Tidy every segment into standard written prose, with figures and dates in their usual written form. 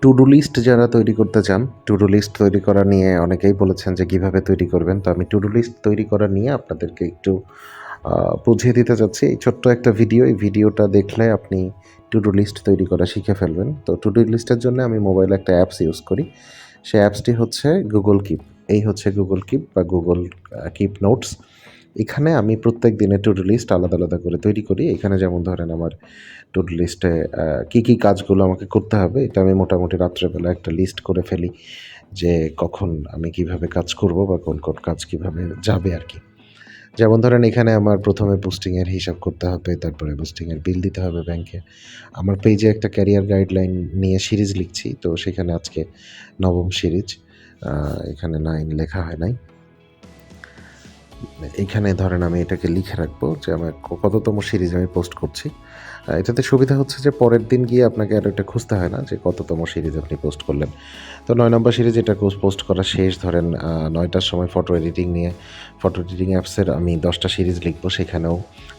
To do list যারা তৈরি করতে চান, টু ডু লিস্ট তৈরি করা নিয়ে অনেকেই বলেছেন যে কীভাবে তৈরি করবেন। তো আমি টু ডু লিস্ট তৈরি করা নিয়ে আপনাদেরকে একটু বুঝিয়ে দিতে চাচ্ছি। এই ছোট্ট একটা ভিডিও, এই ভিডিওটা দেখলে আপনি টু ডু লিস্ট তৈরি করা শিখে ফেলবেন। তো টু ডু লিস্টের জন্য আমি মোবাইলে একটা অ্যাপস ইউজ করি। সেই অ্যাপসটি হচ্ছে গুগল কিপ। এই হচ্ছে গুগল কিপ বা গুগল কিপ নোটস। এখানে আমি প্রত্যেক দিনের টু ডু লিস্ট আলাদা আলাদা করে তৈরি করি। এখানে যেমন ধরেন আমার টু ডু লিস্টে কী কাজগুলো আমাকে করতে হবে এটা আমি মোটামুটি রাত্রেবেলা একটা লিস্ট করে ফেলি যে কখন আমি কিভাবে কাজ করব বা কোন কাজ কিভাবে যাবে আর কি। যেমন ধরেন এখানে আমার প্রথমে পোস্টিংয়ের হিসাব করতে হবে, তারপরে পোস্টিংয়ের বিল দিতে হবে ব্যাংকে। আমার পেজে একটা ক্যারিয়ার গাইডলাইন নিয়ে সিরিজ লিখছি, তো সেখানে আজকে ৯ম সিরিজ। এখানে 9 লেখা হয় নাই। এইখানে ধরেন আমি এটাকে লিখে রাখবো যে আমার কততম সিরিজ আমি পোস্ট করছি। এটাতে সুবিধা হচ্ছে যে পরের দিন গিয়ে আপনাকে আর এটা খুঁজতে হয় না যে কততম সিরিজ আপনি পোস্ট করলেন। তো ৯ নম্বর সিরিজ এটা পোস্ট করা শেষ ধরেন ৯টার সময় ফটো এডিটিং নিয়ে ফটো এডিটিং অ্যাপসের আমি 10টা সিরিজ লিখবো, সেখানেও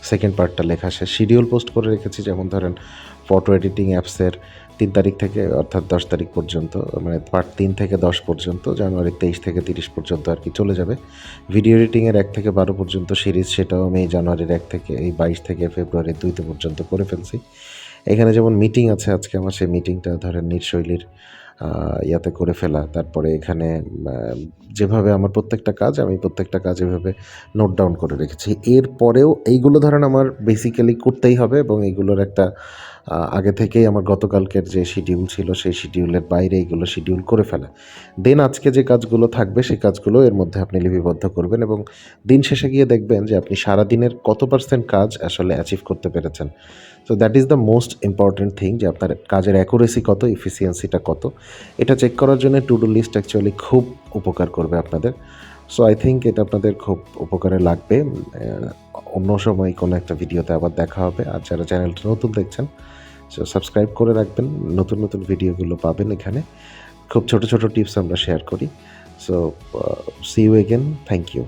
সেকেন্ড পার্টটা লেখা শেষ। শিডিউল পোস্ট করে রেখেছি, যেমন ধরেন ফটো এডিটিং অ্যাপসের ৩ তারিখ থেকে অর্থাৎ ১০ তারিখ পর্যন্ত, মানে পার্ট ৩ থেকে ১০ পর্যন্ত, জানুয়ারি ২৩ থেকে ৩০ পর্যন্ত আর কি চলে যাবে। ভিডিও এডিটিংয়ের ১ থেকে ১২ পর্যন্ত সিরিজ, সেটাও আমি জানুয়ারির ১ থেকে এই ২২ থেকে ফেব্রুয়ারির ২ পর্যন্ত করে ফেলছি। এখানে যেমন মিটিং আছে আজকে আমার, সেই মিটিংটা ধরেন নীরশৈলীর ইয়াতে করে ফেলা। তারপরে এখানে যেভাবে আমার প্রত্যেকটা কাজ, আমি প্রত্যেকটা কাজ এভাবে নোট ডাউন করে রেখেছি। এরপরেও এইগুলো ধরেন আমার বেসিক্যালি করতেই হবে এবং এইগুলোর একটা আগে থেকেই আমার গতকালকের যে শিডিউল ছিল সেই শিডিউলের বাইরে এইগুলো শিডিউল করে ফেলা। দেন আজকে যে কাজগুলো থাকবে সেই কাজগুলো এর মধ্যে আপনি লিপিবদ্ধ করবেন এবং দিন শেষে গিয়ে দেখবেন যে আপনি সারাদিনের কত পার্সেন্ট কাজ আসলে অ্যাচিভ করতে পেরেছেন। So that is the most important thing, যে আপনার কাজের অ্যাকুরেসি কত, এফিসিয়েন্সিটা কত। এটা চেক করার জন্য টু ডু লিস্ট অ্যাকচুয়ালি খুব উপকার করবে আপনাদের। সো আই থিঙ্ক এটা আপনাদের খুব উপকারে লাগবে। অন্য সময় কোনো একটা ভিডিওতে আবার দেখা হবে। আর যারা চ্যানেলটা নতুন দেখছেন, সো সাবস্ক্রাইব করে রাখবেন, নতুন নতুন ভিডিওগুলো পাবেন এখানে। খুব ছোট ছোট টিপস আমরা শেয়ার করি। So see you again, thank you.